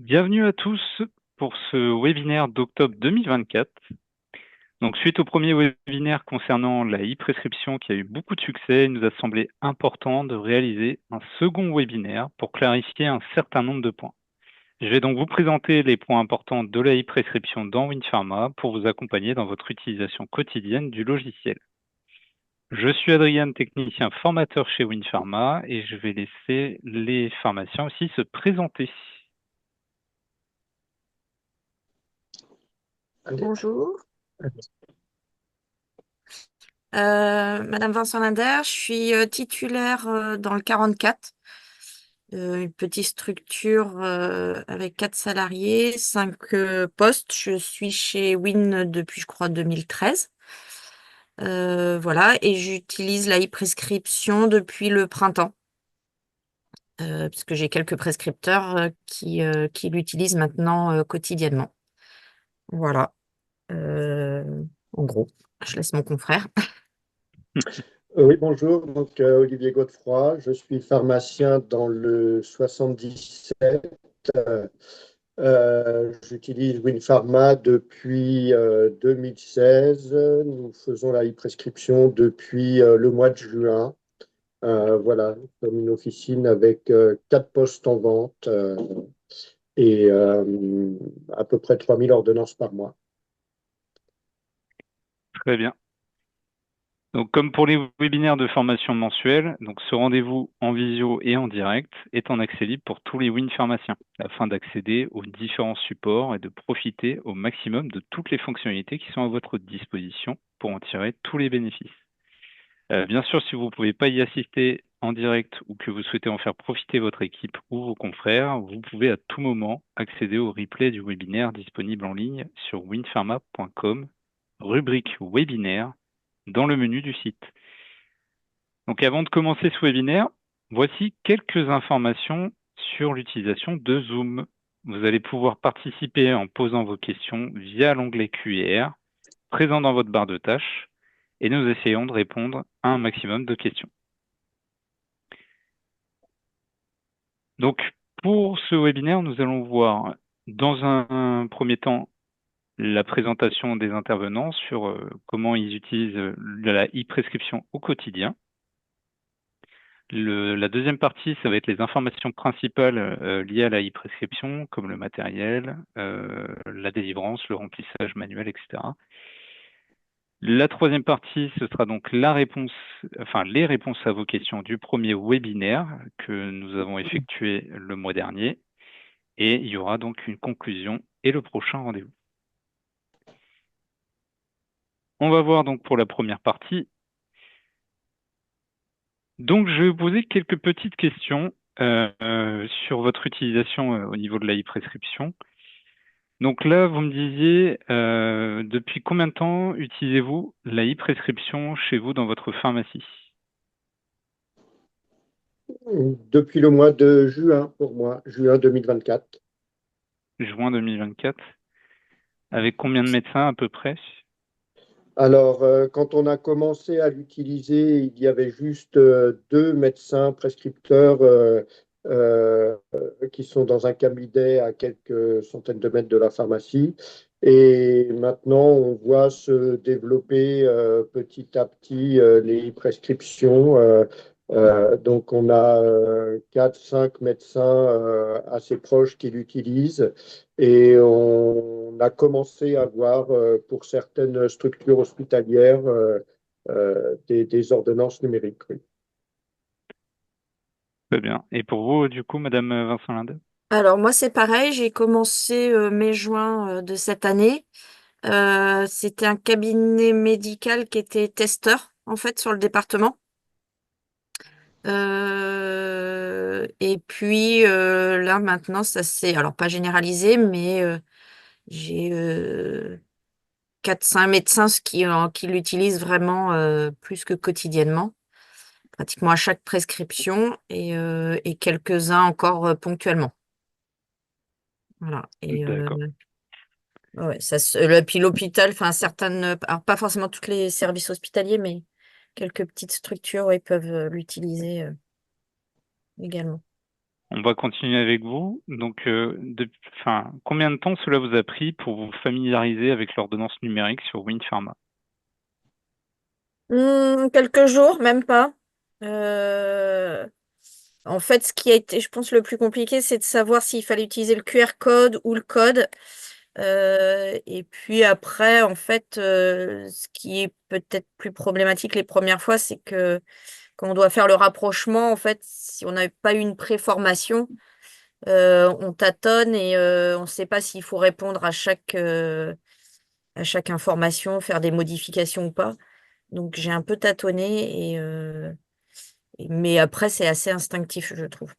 Bienvenue à tous pour ce webinaire d'octobre 2024. Donc, suite au premier webinaire concernant la e-prescription qui a eu beaucoup de succès, il nous a semblé important de réaliser un second webinaire pour clarifier un certain nombre de points. Je vais donc vous présenter les points importants de la e-prescription dans WinPharma pour vous accompagner dans votre utilisation quotidienne du logiciel. Je suis Adrien, technicien formateur chez WinPharma, et je vais laisser les pharmaciens aussi se présenter. Bonjour. Madame Vincent Linder, je suis titulaire dans le 44, une petite structure avec 4 salariés, 5 postes. Je suis chez Win depuis, je crois, 2013. Voilà, et j'utilise la e-prescription depuis le printemps, puisque j'ai quelques prescripteurs qui l'utilisent maintenant quotidiennement. Voilà. En gros, je laisse mon confrère. Oui, bonjour, donc Olivier Godefroy, je suis pharmacien dans le 77. J'utilise WinPharma depuis 2016. Nous faisons la e-prescription depuis le mois de juin. Voilà, comme une officine avec 4 postes en vente et à peu près 3000 ordonnances par mois. Très bien. Donc, comme pour les webinaires de formation mensuels, donc ce rendez-vous en visio et en direct est en accès libre pour tous les Win pharmaciens, afin d'accéder aux différents supports et de profiter au maximum de toutes les fonctionnalités qui sont à votre disposition pour en tirer tous les bénéfices. Bien sûr, si vous ne pouvez pas y assister en direct ou que vous souhaitez en faire profiter votre équipe ou vos confrères, vous pouvez à tout moment accéder au replay du webinaire disponible en ligne sur winpharma.com, rubrique webinaire, dans le menu du site. Donc avant de commencer ce webinaire, voici quelques informations sur l'utilisation de Zoom. Vous allez pouvoir participer en posant vos questions via l'onglet Q&R présent dans votre barre de tâches et nous essayons de répondre à un maximum de questions. Donc pour ce webinaire, nous allons voir dans un premier temps la présentation des intervenants sur comment ils utilisent la e-prescription au quotidien. La deuxième partie, ça va être les informations principales liées à la e-prescription, comme le matériel, la délivrance, le remplissage manuel, etc. La troisième partie, ce sera donc les réponses à vos questions du premier webinaire que nous avons effectué le mois dernier. Et il y aura donc une conclusion et le prochain rendez-vous. On va voir donc pour la première partie. Donc, je vais vous poser quelques petites questions sur votre utilisation au niveau de la e-prescription. Donc là, vous me disiez, depuis combien de temps utilisez-vous la e-prescription chez vous dans votre pharmacie? Depuis le mois de juin, pour moi, juin 2024. Juin 2024. Avec combien de médecins à peu près? Alors, quand on a commencé à l'utiliser, il y avait juste 2 médecins prescripteurs qui sont dans un cabinet à quelques centaines de mètres de la pharmacie. Et maintenant, on voit se développer petit à petit les prescriptions. Donc, on a 4, 5 médecins assez proches qui l'utilisent. Et on a commencé à voir pour certaines structures hospitalières des ordonnances numériques. Oui. Très bien. Et pour vous, du coup, Madame Vincent Linde? Alors moi c'est pareil, j'ai commencé mai-juin de cette année. C'était un cabinet médical qui était testeur en fait sur le département. Et puis là maintenant ça s'est alors pas généralisé, mais j'ai 4-5 médecins qui l'utilisent vraiment plus que quotidiennement, pratiquement à chaque prescription et quelques-uns encore ponctuellement. Voilà. Et D'accord. ouais, puis l'hôpital, enfin certaines, alors pas forcément tous les services hospitaliers, mais quelques petites structures, ouais, peuvent l'utiliser également. On va continuer avec vous. Donc, combien de temps cela vous a pris pour vous familiariser avec l'ordonnance numérique sur WinPharma? Quelques jours, même pas. Euh, En fait, ce qui a été, je pense, le plus compliqué, c'est de savoir s'il fallait utiliser le QR code ou le code. Et puis après, en fait, ce qui est peut-être plus problématique les premières fois, c'est que quand on doit faire le rapprochement, en fait, si on n'avait pas eu une préformation, on tâtonne et on ne sait pas s'il faut répondre à chaque information, faire des modifications ou pas. Donc j'ai un peu tâtonné mais après, c'est assez instinctif, je trouve.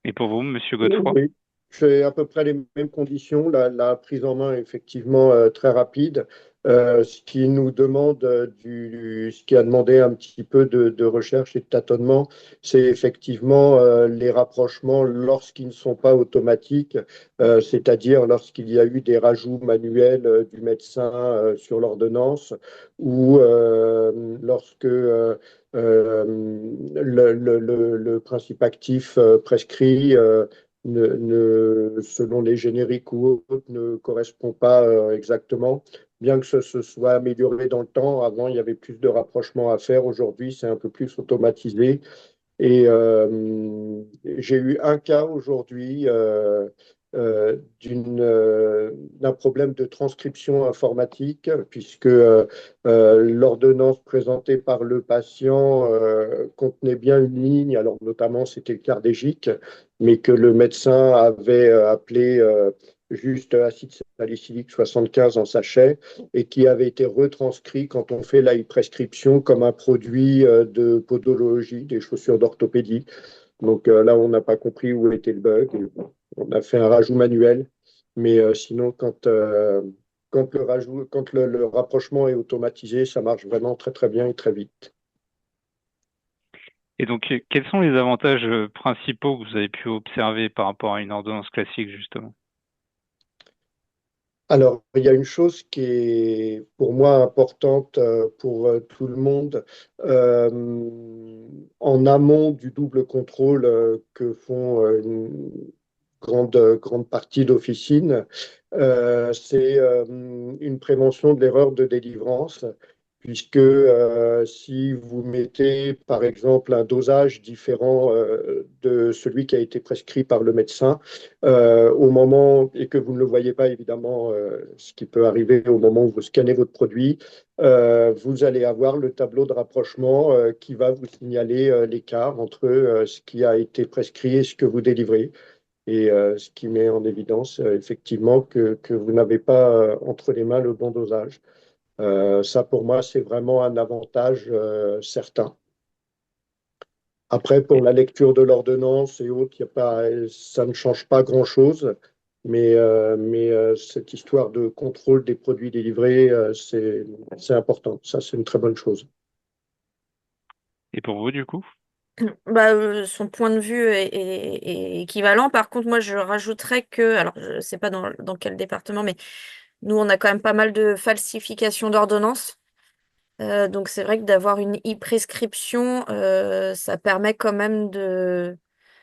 Et pour vous, Monsieur Godefroy? Oui, c'est à peu près les mêmes conditions. La prise en main est effectivement très rapide. Ce qui nous demande ce qui a demandé un petit peu de recherche et de tâtonnement, c'est effectivement les rapprochements lorsqu'ils ne sont pas automatiques, c'est-à-dire lorsqu'il y a eu des rajouts manuels du médecin sur l'ordonnance ou lorsque le principe actif prescrit selon les génériques ou autres, ne correspond pas exactement. Bien que ce soit amélioré dans le temps, avant, il y avait plus de rapprochements à faire. Aujourd'hui, c'est un peu plus automatisé. Et j'ai eu un cas aujourd'hui d'un problème de transcription informatique, puisque l'ordonnance présentée par le patient contenait bien une ligne, alors notamment c'était le cardégique, mais que le médecin avait appelé juste acide salicylique 75 en sachet et qui avait été retranscrit quand on fait la prescription comme un produit de podologie, des chaussures d'orthopédie. Donc là, on n'a pas compris où était le bug. Et bon, on a fait un rajout manuel. Mais sinon, quand le rapprochement est automatisé, ça marche vraiment très très bien et très vite. Et donc, quels sont les avantages principaux que vous avez pu observer par rapport à une ordonnance classique, justement? Alors, il y a une chose qui est pour moi importante pour tout le monde. En amont du double contrôle que font une grande partie d'officine, c'est une prévention de l'erreur de délivrance, puisque si vous mettez par exemple un dosage différent de celui qui a été prescrit par le médecin, au moment, et que vous ne le voyez pas évidemment, ce qui peut arriver au moment où vous scannez votre produit, vous allez avoir le tableau de rapprochement qui va vous signaler l'écart entre ce qui a été prescrit et ce que vous délivrez. Et ce qui met en évidence effectivement que vous n'avez pas entre les mains le bon dosage. Ça, pour moi, c'est vraiment un avantage certain. Après, pour la lecture de l'ordonnance et autres, y a pas, ça ne change pas grand-chose. Mais cette histoire de contrôle des produits délivrés, c'est important. Ça, c'est une très bonne chose. Et pour vous, du coup? Bah, son point de vue est équivalent. Par contre, moi, je rajouterais que, alors, je ne sais pas dans quel département, mais nous, on a quand même pas mal de falsifications d'ordonnances. Donc, c'est vrai que d'avoir une e-prescription, ça permet quand même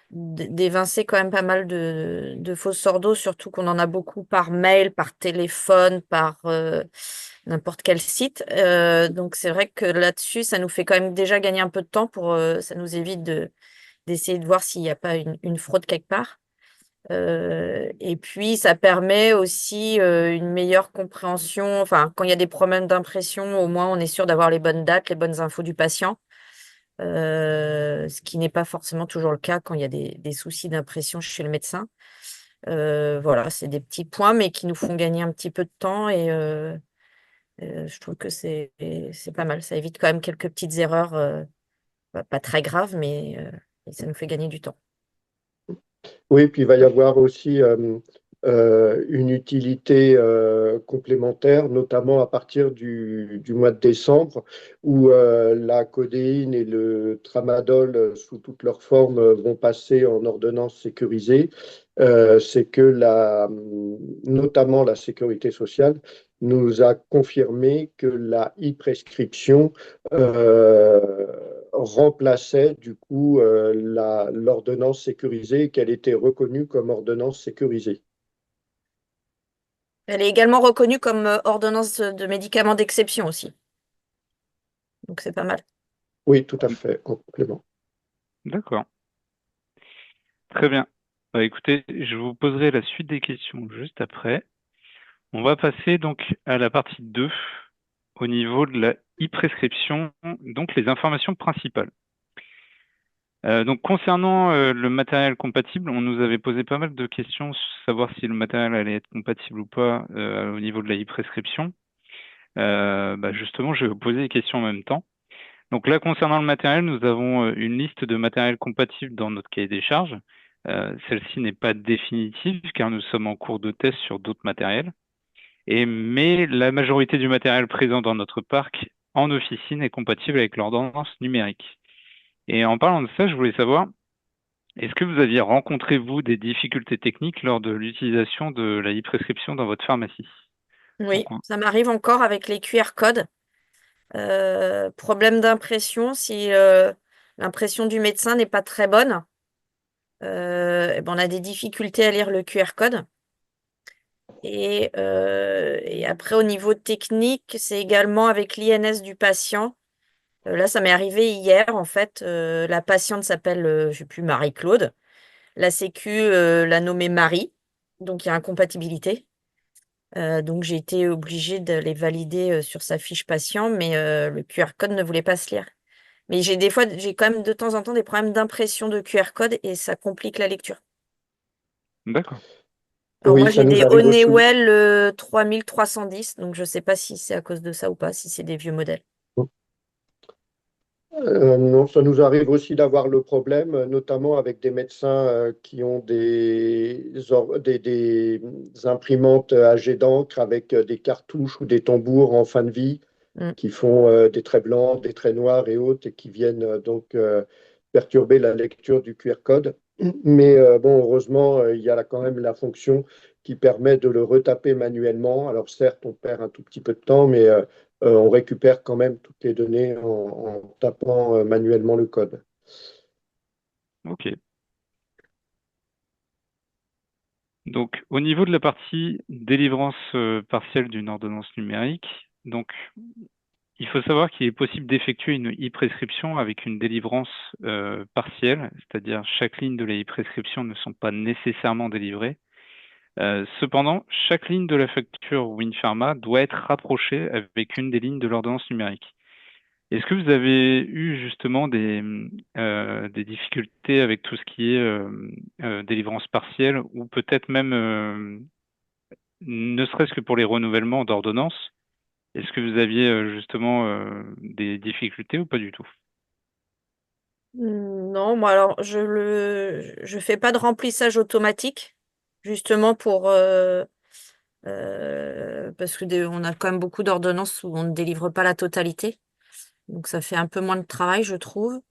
d'évincer quand même pas mal de fausses ordos, surtout qu'on en a beaucoup par mail, par téléphone, par n'importe quel site. Donc c'est vrai que là-dessus, ça nous fait quand même déjà gagner un peu de temps ça nous évite d'essayer de voir s'il n'y a pas une fraude quelque part. Et puis ça permet aussi une meilleure compréhension. Enfin, quand il y a des problèmes d'impression, au moins on est sûr d'avoir les bonnes dates, les bonnes infos du patient. Ce qui n'est pas forcément toujours le cas quand il y a des soucis d'impression chez le médecin. Voilà, c'est des petits points, mais qui nous font gagner un petit peu de temps et je trouve que c'est pas mal. Ça évite quand même quelques petites erreurs, pas très graves, mais ça nous fait gagner du temps. Oui, puis il va y avoir aussi une utilité complémentaire, notamment à partir du mois de décembre, où la codéine et le tramadol, sous toutes leurs formes, vont passer en ordonnance sécurisée. C'est que notamment la sécurité sociale nous a confirmé que la e-prescription remplaçait du coup l'ordonnance sécurisée et qu'elle était reconnue comme ordonnance sécurisée. Elle est également reconnue comme ordonnance de médicaments d'exception aussi. Donc c'est pas mal. Oui, tout à fait, en complément. D'accord. Très bien. Bah, écoutez, je vous poserai la suite des questions juste après. On va passer donc à la partie 2 au niveau de la e-prescription, donc les informations principales. Donc concernant le matériel compatible, on nous avait posé pas mal de questions sur savoir si le matériel allait être compatible ou pas au niveau de la e-prescription. Bah, justement, je vais vous poser les questions en même temps. Donc là, concernant le matériel, nous avons une liste de matériel compatible dans notre cahier des charges. Celle-ci n'est pas définitive car nous sommes en cours de test sur d'autres matériels. Mais la majorité du matériel présent dans notre parc en officine est compatible avec l'ordonnance numérique. Et en parlant de ça, je voulais savoir, est-ce que vous aviez rencontré, vous, des difficultés techniques lors de l'utilisation de la e-prescription dans votre pharmacie? Oui, Donc, ça m'arrive encore avec les QR codes. Problème d'impression, si l'impression du médecin n'est pas très bonne, eh ben, on a des difficultés à lire le QR code. Et après, au niveau technique, c'est également avec l'INS du patient. Là, ça m'est arrivé hier, en fait. La patiente s'appelle, je sais plus, Marie-Claude. La Sécu l'a nommée Marie. Donc, il y a incompatibilité. Donc, j'ai été obligée de les valider sur sa fiche patient, mais le QR code ne voulait pas se lire. Mais j'ai quand même de temps en temps des problèmes d'impression de QR code et ça complique la lecture. d'accord. Alors Oui, moi, ça j'ai nous des arrive aussi. Honeywell 3310, donc je ne sais pas si c'est à cause de ça ou pas, si c'est des vieux modèles. Non, ça nous arrive aussi d'avoir le problème, notamment avec des médecins qui ont des imprimantes à jet d'encre avec des cartouches ou des tambours en fin de vie Mm. qui font des traits blancs, des traits noirs et autres et qui viennent perturber la lecture du QR code. Mais bon, heureusement, il y a là quand même la fonction qui permet de le retaper manuellement. Alors certes, on perd un tout petit peu de temps, mais on récupère quand même toutes les données en tapant manuellement le code. Ok. Donc, au niveau de la partie délivrance partielle d'une ordonnance numérique, donc il faut savoir qu'il est possible d'effectuer une e-prescription avec une délivrance partielle, c'est-à-dire chaque ligne de la e-prescription ne sont pas nécessairement délivrées. Cependant, chaque ligne de la facture WinPharma doit être rapprochée avec une des lignes de l'ordonnance numérique. Est-ce que vous avez eu justement des difficultés avec tout ce qui est délivrance partielle ou peut-être même, ne serait-ce que pour les renouvellements d'ordonnances, est-ce que vous aviez justement des difficultés ou pas du tout? Non, moi alors je fais pas de remplissage automatique, justement pour parce que on a quand même beaucoup d'ordonnances où on ne délivre pas la totalité. Donc ça fait un peu moins de travail, je trouve.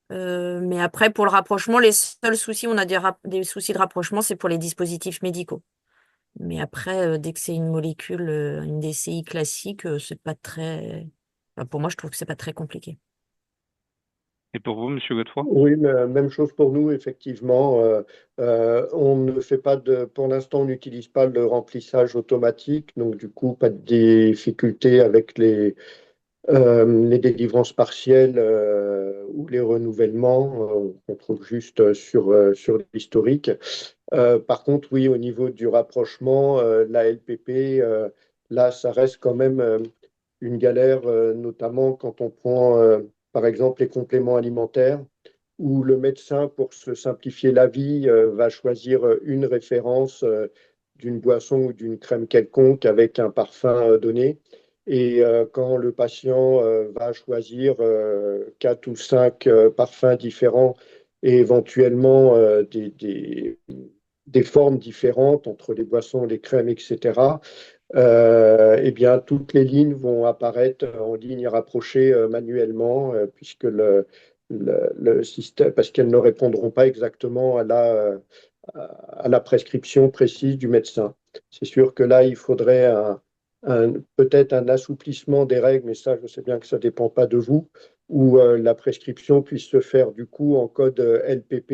Mais après, pour le rapprochement, les seuls soucis, on a des soucis de rapprochement, c'est pour les dispositifs médicaux. Mais après, dès que c'est une molécule, une DCI classique, c'est pas très. Enfin, pour moi, je trouve que c'est pas très compliqué. Et pour vous, Monsieur Godefroy? Oui, mais même chose pour nous, effectivement. On ne fait pas pour l'instant, on n'utilise pas le remplissage automatique, donc du coup, pas de difficulté avec les délivrances partielles ou les renouvellements. On trouve juste sur l'historique. Par contre, oui, au niveau du rapprochement, la LPP, là, ça reste quand même une galère, notamment quand on prend, par exemple, les compléments alimentaires, où le médecin, pour se simplifier la vie, va choisir une référence d'une boisson ou d'une crème quelconque avec un parfum donné. Et quand le patient va choisir quatre ou cinq parfums différents et éventuellement des formes différentes entre les boissons, les crèmes, etc., eh bien, toutes les lignes vont apparaître en ligne rapprochée manuellement, puisque le système, parce qu'elles ne répondront pas exactement à la prescription précise du médecin. C'est sûr que là, il faudrait peut-être un assouplissement des règles, mais ça, je sais bien que ça ne dépend pas de vous, où la prescription puisse se faire du coup en code LPP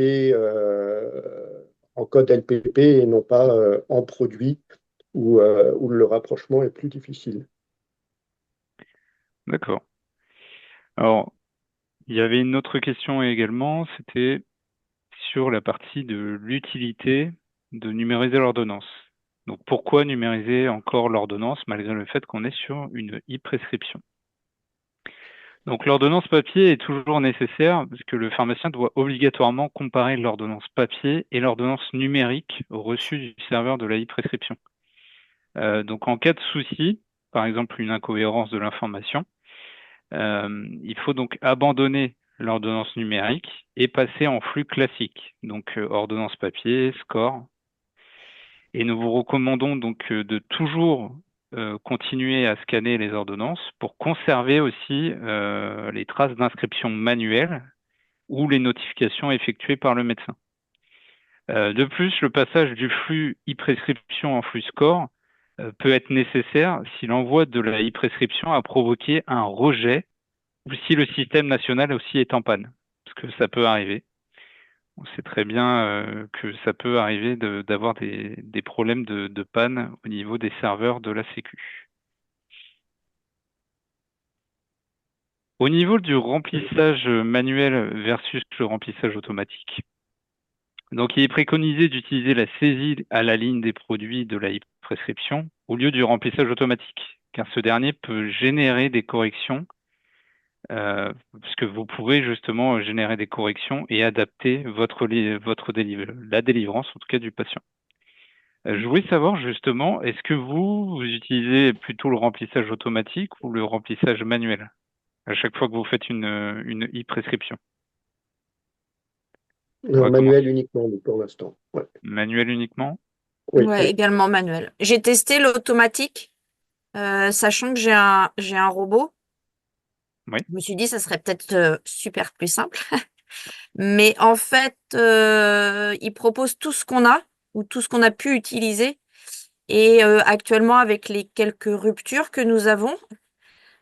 et non pas en produit où le rapprochement est plus difficile. D'accord. Alors, il y avait une autre question également, c'était sur la partie de l'utilité de numériser l'ordonnance. Donc, pourquoi numériser encore l'ordonnance malgré le fait qu'on est sur une e-prescription? Donc, l'ordonnance papier est toujours nécessaire parce que le pharmacien doit obligatoirement comparer l'ordonnance papier et l'ordonnance numérique reçue du serveur de la e-prescription. Donc, en cas de souci, par exemple une incohérence de l'information, il faut donc abandonner l'ordonnance numérique et passer en flux classique, donc ordonnance papier, score. Et nous vous recommandons donc de toujours continuer à scanner les ordonnances pour conserver aussi les traces d'inscription manuelle ou les notifications effectuées par le médecin. De plus, le passage du flux e-prescription en flux score peut être nécessaire si l'envoi de la e-prescription a provoqué un rejet ou si le système national aussi est en panne, parce que ça peut arriver. On sait très bien que ça peut arriver d'avoir des problèmes de panne au niveau des serveurs de la Sécu. Au niveau du remplissage manuel versus le remplissage automatique, donc il est préconisé d'utiliser la saisie à la ligne des produits de la prescription au lieu du remplissage automatique, car ce dernier peut générer des corrections, parce que vous pourrez justement générer des corrections et adapter la délivrance en tout cas du patient. Je voulais savoir justement, est-ce que vous utilisez plutôt le remplissage automatique ou le remplissage manuel à chaque fois que vous faites une e-prescription? On va commencer. Manuel uniquement pour l'instant. Ouais. Manuel uniquement? Oui, Ouais, oui. également manuel. J'ai testé l'automatique, sachant que j'ai un robot. Oui. Je me suis dit, ça serait peut-être super plus simple. Mais en fait, il propose tout ce qu'on a ou tout ce qu'on a pu utiliser. Et actuellement, avec les quelques ruptures que nous avons,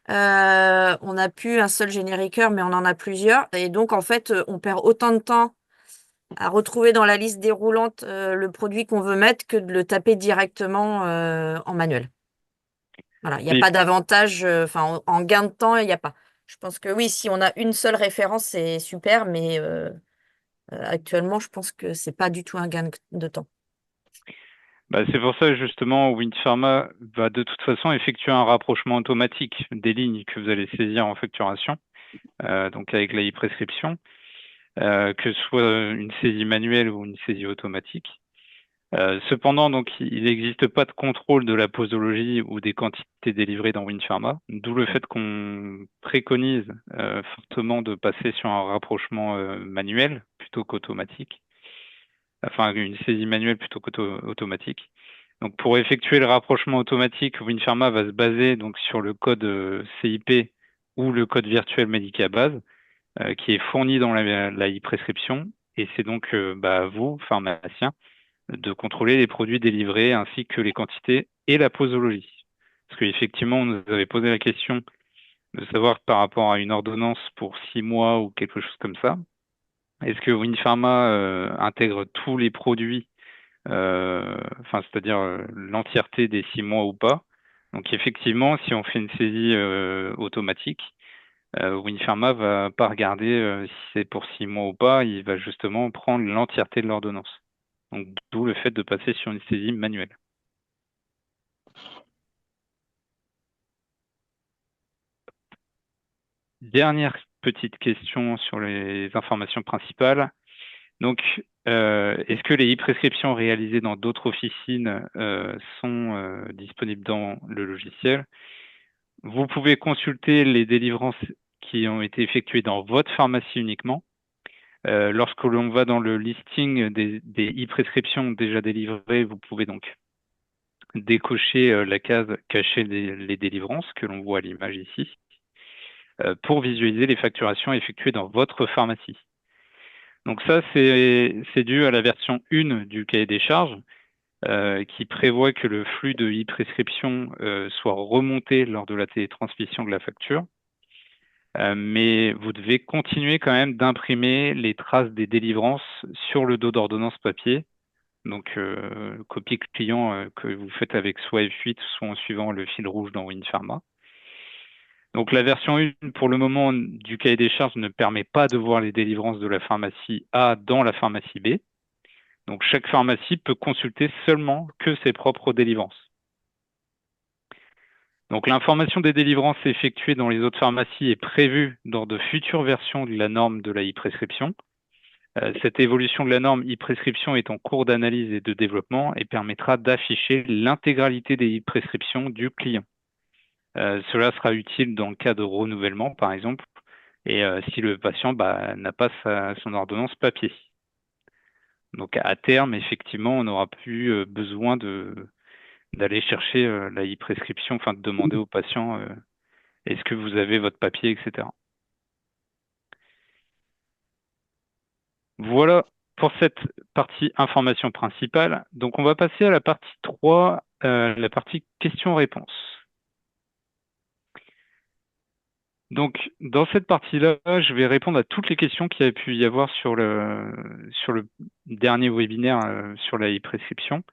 on n'a plus un seul génériqueur, mais on en a plusieurs. Et donc, en fait, on perd autant de temps à retrouver dans la liste déroulante le produit qu'on veut mettre que de le taper directement en manuel. Voilà, il n'y a Oui. pas d'avantage, enfin, en gain de temps, il n'y a pas. Je pense que oui, si on a une seule référence, c'est super, mais actuellement, je pense que c'est pas du tout un gain de temps. Bah, c'est pour ça justement Wind Pharma va de toute façon effectuer un rapprochement automatique des lignes que vous allez saisir en facturation, donc avec la e-prescription, que ce soit une saisie manuelle ou une saisie automatique. Cependant, donc, il n'existe pas de contrôle de la posologie ou des quantités délivrées dans Wind Pharma, d'où le fait qu'on préconise fortement de passer sur un rapprochement manuel plutôt qu'automatique, enfin une saisie manuelle plutôt qu'automatique. Donc, pour effectuer le rapprochement automatique, Wind Pharma va se baser donc sur le code CIP ou le code virtuel Medicabase qui est fourni dans la e-prescription, et c'est donc vous, pharmacien, de contrôler les produits délivrés ainsi que les quantités et la posologie. Parce qu'effectivement, on nous avait posé la question de savoir par rapport à une ordonnance pour 6 mois ou quelque chose comme ça, est-ce que Wind Pharma intègre tous les produits, enfin c'est-à-dire l'entièreté des 6 mois ou pas? Donc effectivement, si on fait une saisie automatique, Wind Pharma va pas regarder si c'est pour 6 mois ou pas, il va justement prendre l'entièreté de l'ordonnance. Donc d'où le fait de passer sur une saisie manuelle. Dernière petite question sur les informations principales. Donc, est-ce que les e-prescriptions réalisées dans d'autres officines sont disponibles dans le logiciel? Vous pouvez consulter les délivrances qui ont été effectuées dans votre pharmacie uniquement. Lorsque l'on va dans le listing des e-prescriptions déjà délivrées, vous pouvez donc décocher la case cacher les délivrances que l'on voit à l'image ici pour visualiser les facturations effectuées dans votre pharmacie. Donc ça, c'est dû à la version 1 du cahier des charges qui prévoit que le flux de e-prescription soit remonté lors de la télétransmission de la facture. mais vous devez continuer quand même d'imprimer les traces des délivrances sur le dos d'ordonnance papier. Donc, copier client que vous faites avec soit F8, soit en suivant le fil rouge dans WinPharma. Donc, la version 1, pour le moment, du cahier des charges ne permet pas de voir les délivrances de la pharmacie A dans la pharmacie B. Donc, chaque pharmacie peut consulter seulement que ses propres délivrances. Donc, l'information des délivrances effectuées dans les autres pharmacies est prévue dans de futures versions de la norme de la e-prescription. Cette évolution de la norme e-prescription est en cours d'analyse et de développement et permettra d'afficher l'intégralité des e-prescriptions du client. Cela sera utile dans le cas de renouvellement, par exemple, et si le patient n'a pas son ordonnance papier. Donc à terme, effectivement, on n'aura plus besoin d'aller chercher la e-prescription, enfin de demander au patient est-ce que vous avez votre papier, etc. Voilà pour cette partie information principale. Donc on va passer à la partie 3, la partie questions-réponses. Donc dans cette partie-là, je vais répondre à toutes les questions qu'il y a pu y avoir sur le dernier webinaire sur la e-prescription.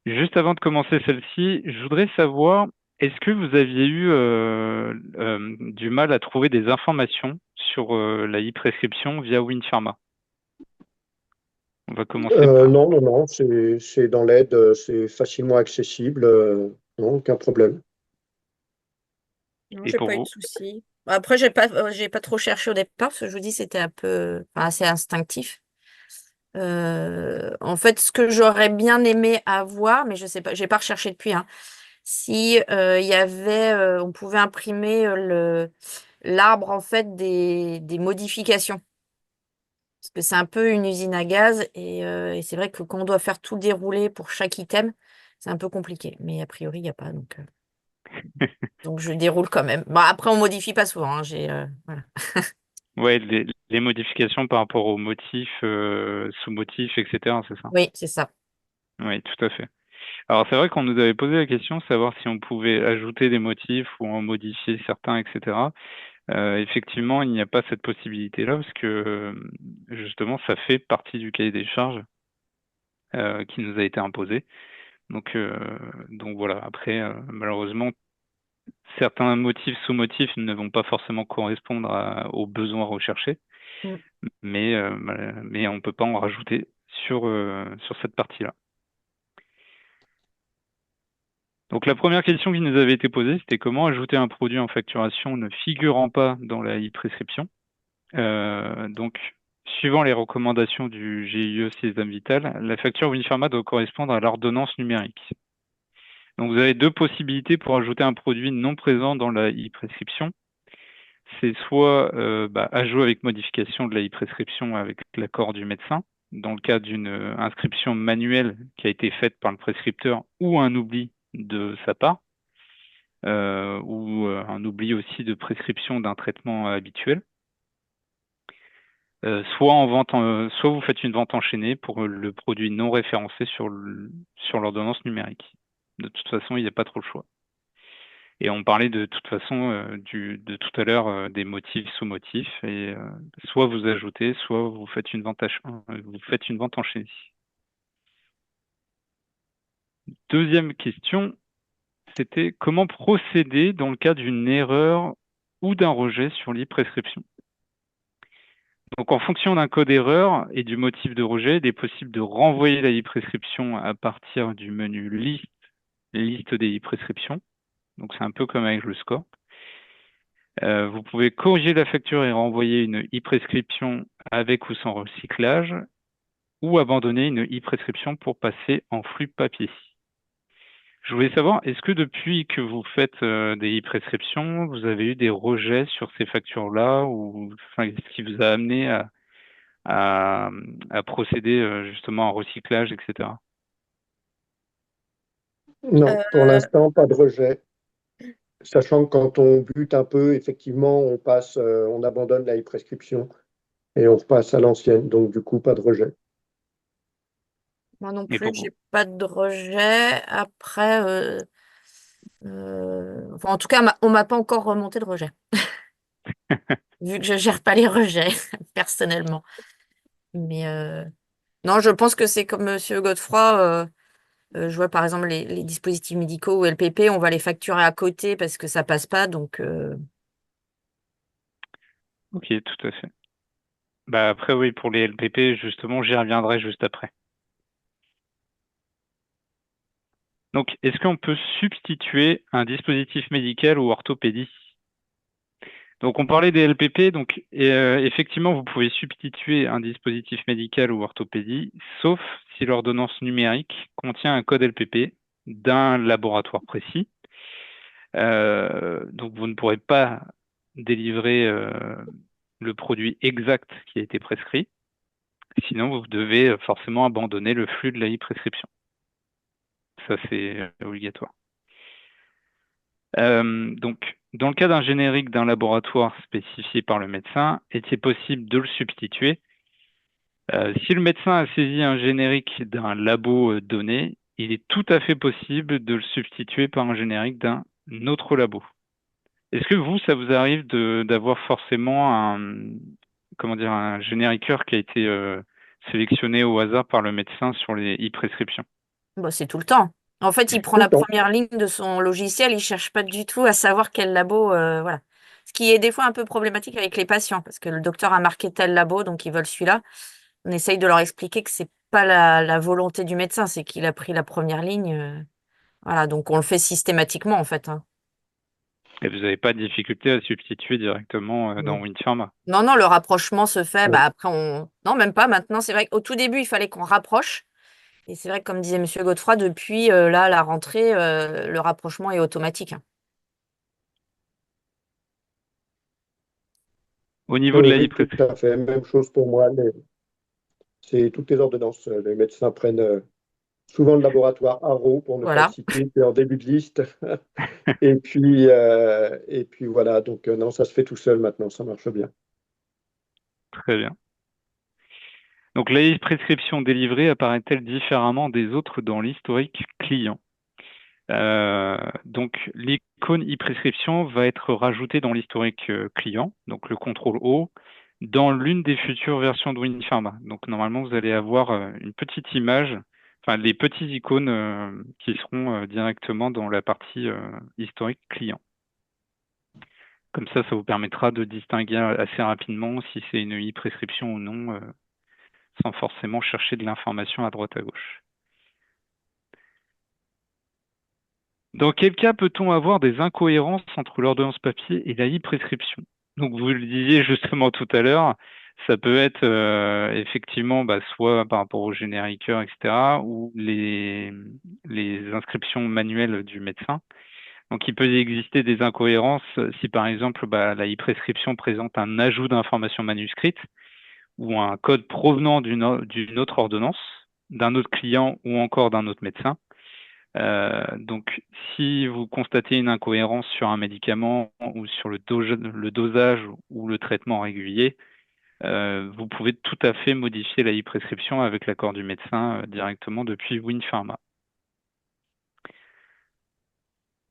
Juste avant de commencer celle-ci, je voudrais savoir, est-ce que vous aviez eu du mal à trouver des informations sur la e-prescription via WinPharma? On va commencer par... Non, non, non, c'est dans l'aide, c'est facilement accessible, non, aucun problème. Non, Et j'ai pour pas eu de vous? soucis. Après, j'ai pas trop cherché au départ parce que je vous dis c'était un peu, enfin, assez instinctif. En fait, ce que j'aurais bien aimé avoir, mais je sais pas, j'ai pas recherché depuis, hein, si il y avait, on pouvait imprimer l'arbre en fait des modifications. Parce que c'est un peu une usine à gaz et c'est vrai que quand on doit faire tout dérouler pour chaque item, c'est un peu compliqué. Mais a priori, il n'y a pas, donc je déroule quand même. Bon, après, on modifie pas souvent, hein, voilà. Ouais, les modifications par rapport aux motifs, sous-motifs, etc., c'est ça? Oui, c'est ça. Oui, tout à fait. Alors c'est vrai qu'on nous avait posé la question, savoir si on pouvait ajouter des motifs ou en modifier certains, etc. Effectivement, il n'y a pas cette possibilité-là parce que justement, ça fait partie du cahier des charges qui nous a été imposé. Donc voilà. Après, malheureusement, certains motifs, sous-motifs ne vont pas forcément correspondre aux besoins recherchés, Mm. mais on ne peut pas en rajouter sur cette partie-là. Donc la première question qui nous avait été posée, c'était comment ajouter un produit en facturation ne figurant pas dans la e-prescription. Donc, suivant les recommandations du GIE Sésame Vital, la facture WinPharma doit correspondre à l'ordonnance numérique. Donc, vous avez deux possibilités pour ajouter un produit non présent dans la e-prescription. C'est soit ajout avec modification de la e-prescription avec l'accord du médecin, dans le cas d'une inscription manuelle qui a été faite par le prescripteur ou un oubli de sa part, ou un oubli aussi de prescription d'un traitement habituel. Soit vous faites une vente enchaînée pour le produit non référencé sur l'ordonnance numérique. De toute façon, il n'y a pas trop le choix. Et on parlait de toute façon de tout à l'heure des motifs sous-motifs. Et soit vous ajoutez, soit vous faites une vente enchaînée. Deuxième question, c'était comment procéder dans le cas d'une erreur ou d'un rejet sur l'e-prescription. Donc, en fonction d'un code erreur et du motif de rejet, il est possible de renvoyer la e-prescription à partir du menu liste des e-prescriptions. Donc, c'est un peu comme avec le score. Vous pouvez corriger la facture et renvoyer une e-prescription avec ou sans recyclage, ou abandonner une e-prescription pour passer en flux papier. Je voulais savoir, est-ce que depuis que vous faites des e-prescriptions, vous avez eu des rejets sur ces factures-là, ou enfin, ce qui vous a amené à, à procéder justement à un recyclage, etc. Non, pour Euh, l'instant, pas de rejet. Sachant que quand on bute un peu, effectivement, on passe, on abandonne la e-prescription et on repasse à l'ancienne. Donc, du coup, pas de rejet. Moi non Et plus, pour j'ai pas de rejet. Après, enfin, en tout cas, on m'a pas encore remonté de rejet. vu que je gère pas les rejets personnellement. Mais non, je pense que c'est comme Monsieur Godefroy. Je vois par exemple les dispositifs médicaux ou LPP, on va les facturer à côté parce que ça passe pas. Donc Ok, tout à fait. Bah après, oui, pour les LPP, justement, j'y reviendrai juste après. Donc, est-ce qu'on peut substituer un dispositif médical ou orthopédie? Donc, on parlait des LPP, donc effectivement, vous pouvez substituer un dispositif médical ou orthopédie, sauf si l'ordonnance numérique contient un code LPP d'un laboratoire précis. Donc, vous ne pourrez pas délivrer le produit exact qui a été prescrit, sinon vous devez forcément abandonner le flux de la e-prescription. Ça, c'est obligatoire. Donc, dans le cas d'un générique d'un laboratoire spécifié par le médecin, est-il possible de le substituer? Si le médecin a saisi un générique d'un labo donné, il est tout à fait possible de le substituer par un générique d'un autre labo. Est-ce que vous, ça vous arrive d'avoir forcément comment dire, un génériqueur qui a été sélectionné au hasard par le médecin sur les e-prescriptions? bah, c'est tout le temps. En fait, il prend Tout le la temps. première ligne de son logiciel, il cherche pas du tout à savoir quel labo, voilà. Ce qui est des fois un peu problématique avec les patients, parce que le docteur a marqué tel labo, donc ils veulent celui-là. On essaye de leur expliquer que c'est pas la volonté du médecin, c'est qu'il a pris la première ligne. Voilà, donc on le fait systématiquement en fait, hein. Et vous n'avez pas de difficulté à substituer directement dans Mm. WinPharma? Non, non, le rapprochement se fait. Oui. Bah après, non, même pas. Maintenant, c'est vrai qu'au tout début, il fallait qu'on rapproche. Et c'est vrai que, comme disait Monsieur Godefroy, depuis là, la rentrée, le rapprochement est automatique, hein. Au niveau de Oui, la oui, tout e-prescription, à fait. Même chose pour moi. C'est toutes les ordonnances. Les médecins prennent souvent le laboratoire Haro, pour ne pas le Voilà. citer, c'est en début de liste. Et puis voilà, donc non, ça se fait tout seul maintenant, ça marche bien. très bien. Donc la e-prescription délivrée apparaît-elle différemment des autres dans l'historique client? Donc l'icône e-prescription va être rajoutée dans l'historique client, donc le contrôle O, dans l'une des futures versions de WinPharma. Donc normalement, vous allez avoir une petite image, enfin les petites icônes qui seront directement dans la partie historique client. Comme ça vous permettra de distinguer assez rapidement si c'est une e-prescription ou non, sans forcément chercher de l'information à droite à gauche. Dans quel cas peut-on avoir des incohérences entre l'ordonnance papier et la e-prescription? Donc, vous le disiez justement tout à l'heure, ça peut être effectivement soit par rapport au génériqueur, etc., ou les inscriptions manuelles du médecin. Donc, il peut y exister des incohérences si, par exemple, la e-prescription présente un ajout d'informations manuscrites ou un code provenant d'une autre ordonnance, d'un autre client ou encore d'un autre médecin. Donc, si vous constatez une incohérence sur un médicament ou sur le dosage ou le traitement régulier, vous pouvez tout à fait modifier la e-prescription avec l'accord du médecin directement depuis WinPharma.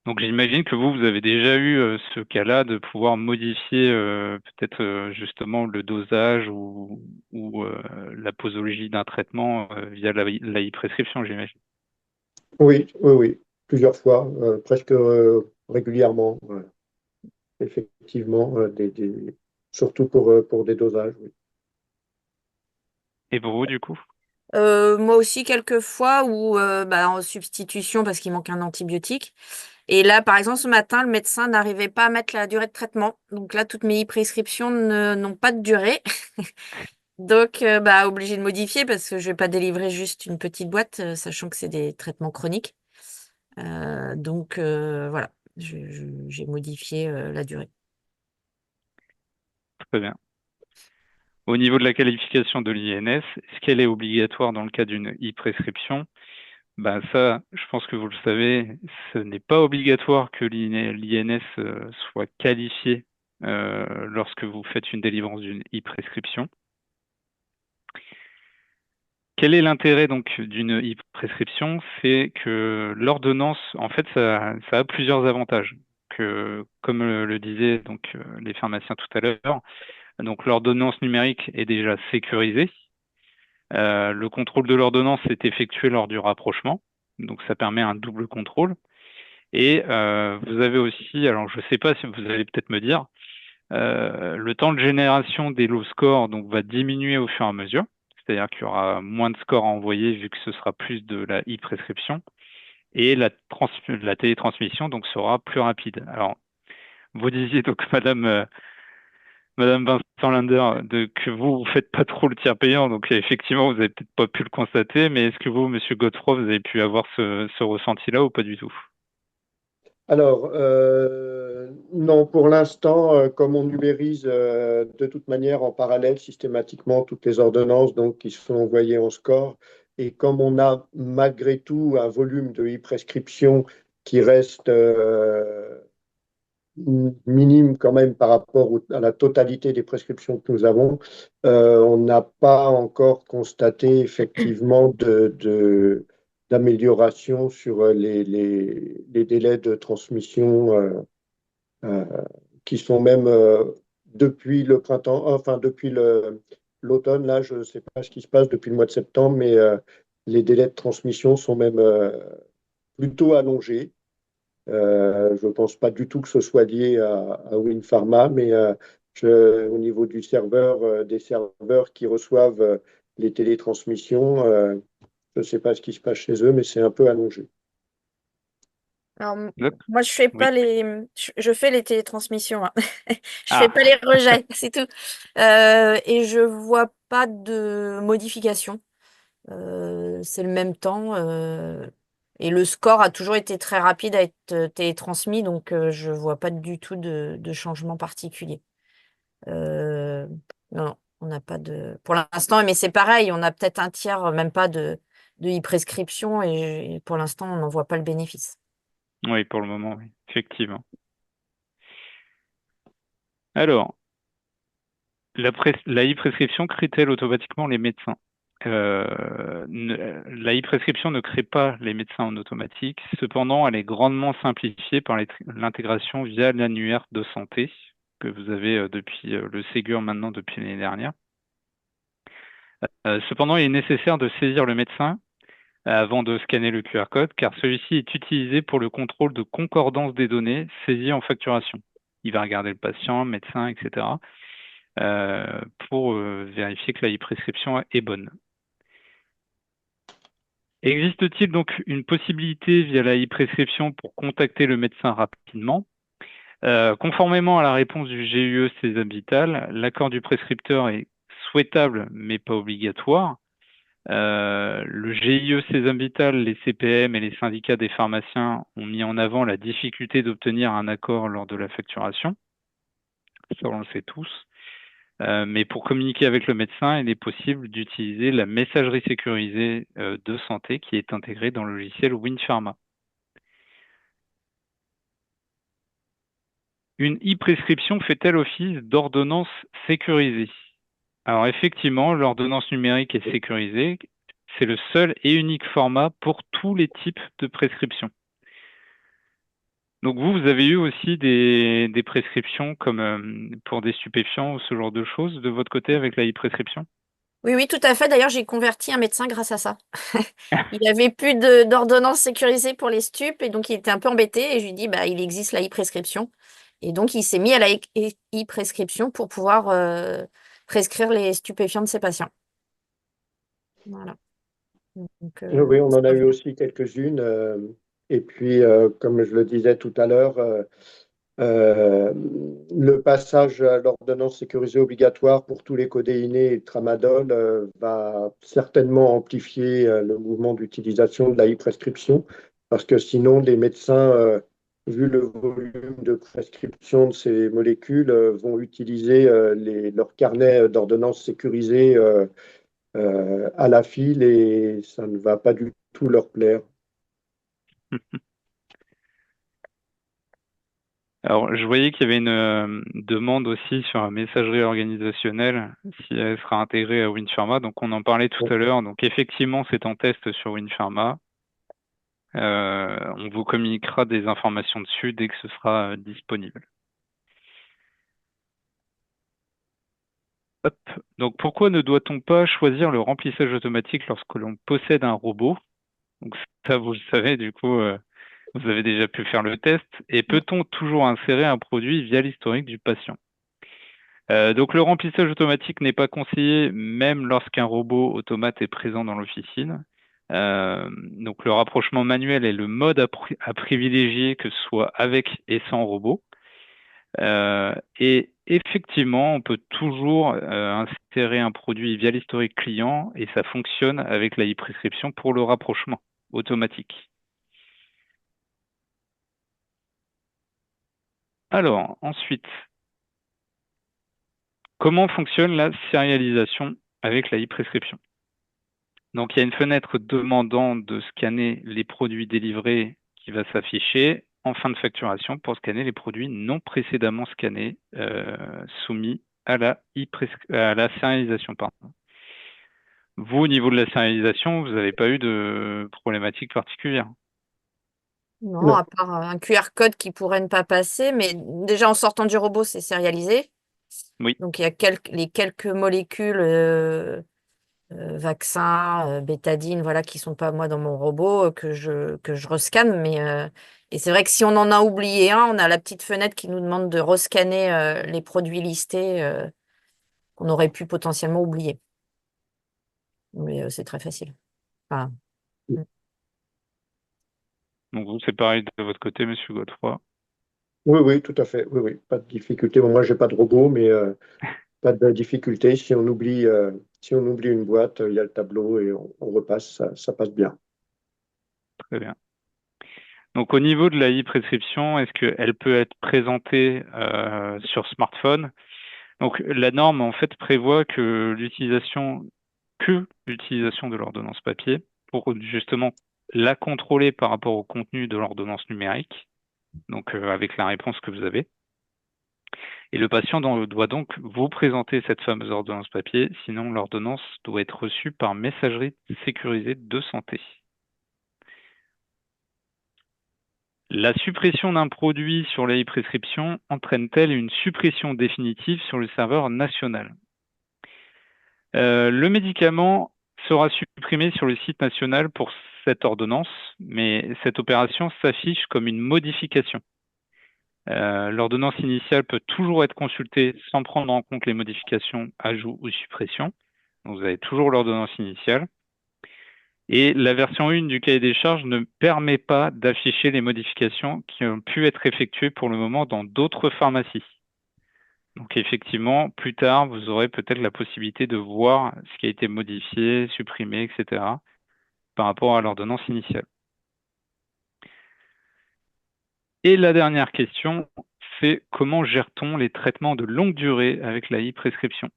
Donc, j'imagine que vous avez déjà eu ce cas-là de pouvoir modifier peut-être justement le dosage ou la posologie d'un traitement via la e-prescription, j'imagine. Oui, oui, oui, plusieurs fois, presque régulièrement, effectivement, surtout pour des dosages, oui. Et pour vous, du coup? Moi aussi, quelques fois, ou en substitution parce qu'il manque un antibiotique. Et là, par exemple, ce matin, le médecin n'arrivait pas à mettre la durée de traitement. Donc là, toutes mes e-prescriptions n'ont pas de durée. Donc, obligé de modifier parce que je vais pas délivrer juste une petite boîte, sachant que c'est des traitements chroniques. Donc, voilà, j'ai modifié la durée. Très bien. Au niveau de la qualification de l'INS, est-ce qu'elle est obligatoire dans le cas d'une e-prescription? Ça, je pense que vous le savez, ce n'est pas obligatoire que l'INS soit qualifié lorsque vous faites une délivrance d'une e-prescription. Quel est l'intérêt donc d'une e-prescription? C'est que l'ordonnance, en fait, ça a plusieurs avantages. comme le disaient les pharmaciens tout à l'heure, donc l'ordonnance numérique est déjà sécurisée. Le contrôle de l'ordonnance est effectué lors du rapprochement, donc ça permet un double contrôle. Et vous avez aussi, alors je ne sais pas si vous allez peut-être me dire, le temps de génération des low scores donc, va diminuer au fur et à mesure. C'est-à-dire qu'il y aura moins de scores à envoyer vu que ce sera plus de la e-prescription. Et la télétransmission donc, sera plus rapide. Alors, vous disiez donc, Madame Vincent Linder, que vous faites pas trop le tiers payant, donc effectivement, vous avez peut-être pas pu le constater, mais est-ce que vous, Monsieur Godefroy, vous avez pu avoir ce ressenti-là ou pas du tout? Alors, non, pour l'instant, comme on numérise de toute manière en parallèle systématiquement toutes les ordonnances donc, qui sont envoyées en score, et comme on a malgré tout un volume de e-prescription qui reste minime quand même par rapport à la totalité des prescriptions que nous avons, on n'a pas encore constaté effectivement d'amélioration sur les délais de transmission euh, qui sont même depuis le printemps, enfin depuis l'automne, là, je ne sais pas ce qui se passe depuis le mois de septembre, mais les délais de transmission sont même plutôt allongés. Je ne pense pas du tout que ce soit lié à WinPharma, mais au niveau du serveur, des serveurs qui reçoivent les télétransmissions, je ne sais pas ce qui se passe chez eux, mais c'est un peu allongé. Alors, D'accord. moi, je fais pas Oui. je fais les télétransmissions, hein. Je fais Ah, pas les rejets, c'est tout. Et je vois pas de modification. C'est le même temps. Et le score a toujours été très rapide à être télétransmis, donc je vois pas du tout de changement particulier. Euh, non, on n'a pas de. Pour l'instant, mais c'est pareil, on a peut-être un tiers, même pas de e-prescription, et pour l'instant, on n'en voit pas le bénéfice. oui, pour le moment, oui, effectivement. Alors, la e-prescription crée-t-elle automatiquement les médecins? La e-prescription ne crée pas les médecins en automatique. Cependant, elle est grandement simplifiée par l'intégration via l'annuaire de santé que vous avez depuis le Ségur maintenant depuis l'année dernière. Cependant, il est nécessaire de saisir le médecin avant de scanner le QR code, car celui-ci est utilisé pour le contrôle de concordance des données saisies en facturation. Il va regarder le patient, le médecin, etc., pour vérifier que la e-prescription est bonne. Existe-t-il donc une possibilité via la e-prescription pour contacter le médecin rapidement? Conformément à la réponse du GUE César Vital, l'accord du prescripteur est souhaitable mais pas obligatoire. Le GIE Sésame Vital, les CPM et les syndicats des pharmaciens ont mis en avant la difficulté d'obtenir un accord lors de la facturation. Ça, on le sait tous. Mais pour communiquer avec le médecin, il est possible d'utiliser la messagerie sécurisée de santé qui est intégrée dans le logiciel WinPharma. Une e-prescription fait-elle office d'ordonnance sécurisée? Alors effectivement, l'ordonnance numérique est sécurisée. C'est le seul et unique format pour tous les types de prescriptions. Donc vous avez eu aussi des prescriptions comme pour des stupéfiants ou ce genre de choses de votre côté avec la e-prescription? Oui, oui, tout à fait. D'ailleurs, j'ai converti un médecin grâce à ça. Il avait plus d'ordonnance sécurisée pour les stupes et donc il était un peu embêté et je lui ai dit, bah, il existe la e-prescription. Et donc, il s'est mis à la e-prescription pour pouvoir prescrire les stupéfiants de ses patients. Voilà. Donc, Oui, on ça en a eu revient. aussi quelques-unes. Et puis, comme je le disais tout à l'heure, Euh, le passage à l'ordonnance sécurisée obligatoire pour tous les codéinés et le tramadol va certainement amplifier le mouvement d'utilisation de la e-prescription parce que sinon, les médecins, vu le volume de prescription de ces molécules, vont utiliser leur carnet d'ordonnance sécurisée à la file et ça ne va pas du tout leur plaire. Alors, je voyais qu'il y avait une demande aussi sur la messagerie organisationnelle, si elle sera intégrée à WinPharma. Donc, on en parlait tout à l'heure. Donc, effectivement, c'est en test sur WinPharma. On vous communiquera des informations dessus dès que ce sera disponible. Hop. Donc, pourquoi ne doit-on pas choisir le remplissage automatique lorsque l'on possède un robot? Donc, ça, vous le savez, du coup, vous avez déjà pu faire le test. Et peut-on toujours insérer un produit via l'historique du patient? Donc, le remplissage automatique n'est pas conseillé même lorsqu'un robot automate est présent dans l'officine. Donc, le rapprochement manuel est le mode à privilégier, que ce soit avec et sans robot. Et effectivement, on peut toujours insérer un produit via l'historique client et ça fonctionne avec la e-prescription pour le rapprochement automatique. Alors, ensuite, comment fonctionne la sérialisation avec la e-prescription? Donc, il y a une fenêtre demandant de scanner les produits délivrés qui va s'afficher en fin de facturation pour scanner les produits non précédemment scannés, soumis à à la sérialisation, pardon. Vous, au niveau de la sérialisation, vous n'avez pas eu de problématique particulière? Non, à Non. part un QR code qui pourrait ne pas passer, mais déjà en sortant du robot, c'est sérialisé. Oui, Donc il y a les quelques molécules vaccins, bétadine, voilà, qui sont pas moi dans mon robot que je rescanne. Et c'est vrai que si on en a oublié un, on a la petite fenêtre qui nous demande de rescanner les produits listés qu'on aurait pu potentiellement oublier. Mais c'est très facile. Enfin, donc vous, c'est pareil de votre côté, Monsieur Godefroy. Oui, oui, tout à fait. Oui, oui, pas de difficulté. Bon, moi, j'ai pas de robot, mais pas de difficulté. Si on oublie une boîte, il y a le tableau et on repasse, ça passe bien. Très bien. Donc au niveau de la e-prescription, est-ce qu'elle peut être présentée sur smartphone? Donc la norme en fait prévoit que l'utilisation de l'ordonnance papier pour justement la contrôler par rapport au contenu de l'ordonnance numérique, donc avec la réponse que vous avez. Et le patient doit donc vous présenter cette fameuse ordonnance papier, sinon l'ordonnance doit être reçue par messagerie sécurisée de santé. La suppression d'un produit sur la e-prescription entraîne-t-elle une suppression définitive sur le serveur national? Le médicament sera supprimé sur le site national pour cette ordonnance, mais cette opération s'affiche comme une modification. L'ordonnance initiale peut toujours être consultée sans prendre en compte les modifications, ajouts ou suppressions. Donc, vous avez toujours l'ordonnance initiale. Et la version 1 du cahier des charges ne permet pas d'afficher les modifications qui ont pu être effectuées pour le moment dans d'autres pharmacies. Donc effectivement, plus tard, vous aurez peut-être la possibilité de voir ce qui a été modifié, supprimé, etc. par rapport à l'ordonnance initiale. Et la dernière question, c'est comment gère-t-on les traitements de longue durée avec la e-prescription?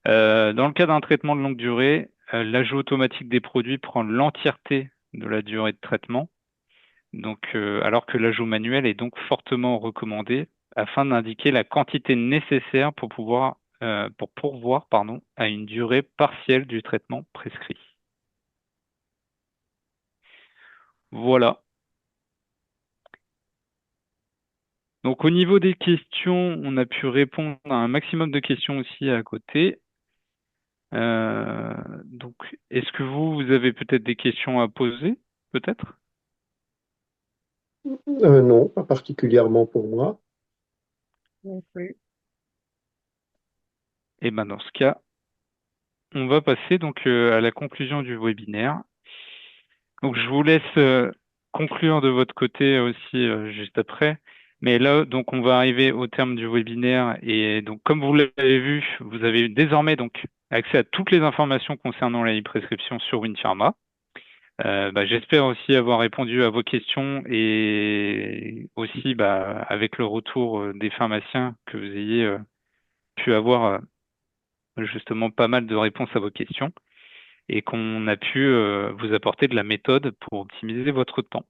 Dans le cas d'un traitement de longue durée, l'ajout automatique des produits prend l'entièreté de la durée de traitement, donc, alors que l'ajout manuel est donc fortement recommandé afin d'indiquer la quantité nécessaire pour pourvoir, pardon, à une durée partielle du traitement prescrit. Voilà. Donc au niveau des questions, on a pu répondre à un maximum de questions aussi à côté. Donc, est-ce que vous avez peut-être des questions à poser, peut-être? Non, pas particulièrement pour moi. non plus. Et ben dans ce cas, on va passer donc à la conclusion du webinaire. Donc je vous laisse conclure de votre côté aussi juste après. Mais là, donc on va arriver au terme du webinaire et donc comme vous l'avez vu, vous avez désormais donc accès à toutes les informations concernant la e-prescription sur WinPharma. J'espère aussi avoir répondu à vos questions et aussi avec le retour des pharmaciens que vous ayez pu avoir justement pas mal de réponses à vos questions et qu'on a pu vous apporter de la méthode pour optimiser votre temps.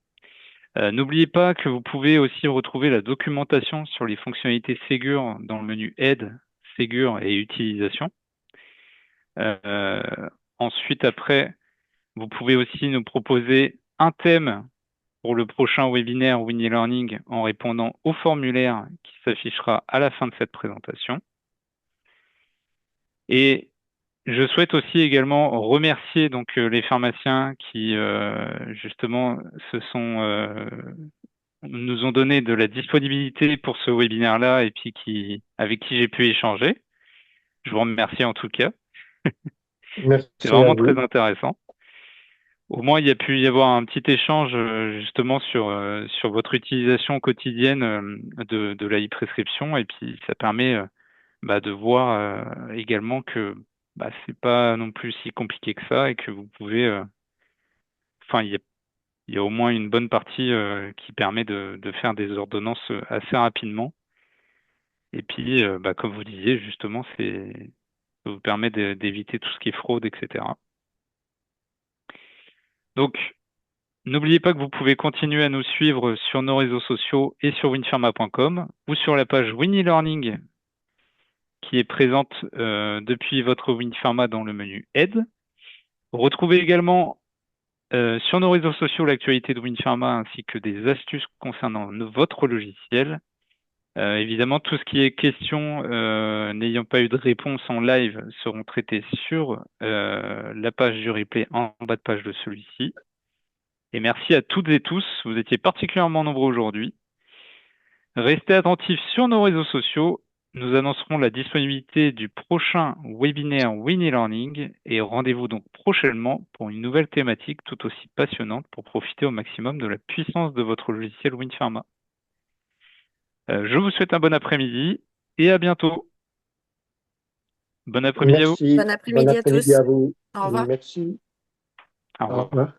N'oubliez pas que vous pouvez aussi retrouver la documentation sur les fonctionnalités Ségur dans le menu Aide, Ségur et Utilisation. Euh, Ensuite, après, vous pouvez aussi nous proposer un thème pour le prochain webinaire Winnie Learning en répondant au formulaire qui s'affichera à la fin de cette présentation. Et je souhaite aussi également remercier donc les pharmaciens qui justement nous ont donné de la disponibilité pour ce webinaire-là et puis avec qui j'ai pu échanger. Je vous remercie en tout cas. C'est Merci à vraiment très vous. intéressant. Au moins, il y a pu y avoir un petit échange justement sur votre utilisation quotidienne de la e-prescription et puis ça permet de voir également que c'est pas non plus si compliqué que ça et que vous pouvez, enfin, il y a au moins une bonne partie qui permet de faire des ordonnances assez rapidement. Et puis, comme vous disiez, justement, ça vous permet d'éviter tout ce qui est fraude, etc. Donc, n'oubliez pas que vous pouvez continuer à nous suivre sur nos réseaux sociaux et sur winpharma.com ou sur la page Winnie Learning qui est présente depuis votre WinPharma dans le menu Aide. Retrouvez également sur nos réseaux sociaux l'actualité de WinPharma ainsi que des astuces concernant votre logiciel. Évidemment, tout ce qui est question n'ayant pas eu de réponse en live seront traitées sur la page du replay en bas de page de celui-ci. Et merci à toutes et tous, vous étiez particulièrement nombreux aujourd'hui. Restez attentifs sur nos réseaux sociaux. Nous annoncerons la disponibilité du prochain webinaire Winnie Learning et rendez-vous donc prochainement pour une nouvelle thématique tout aussi passionnante pour profiter au maximum de la puissance de votre logiciel WinPharma. Je vous souhaite un bon après-midi et à bientôt. Bon après-midi à vous. Merci. Bon Bon après-midi à après-midi tous. à vous. Au revoir. Au Merci. Au revoir. revoir.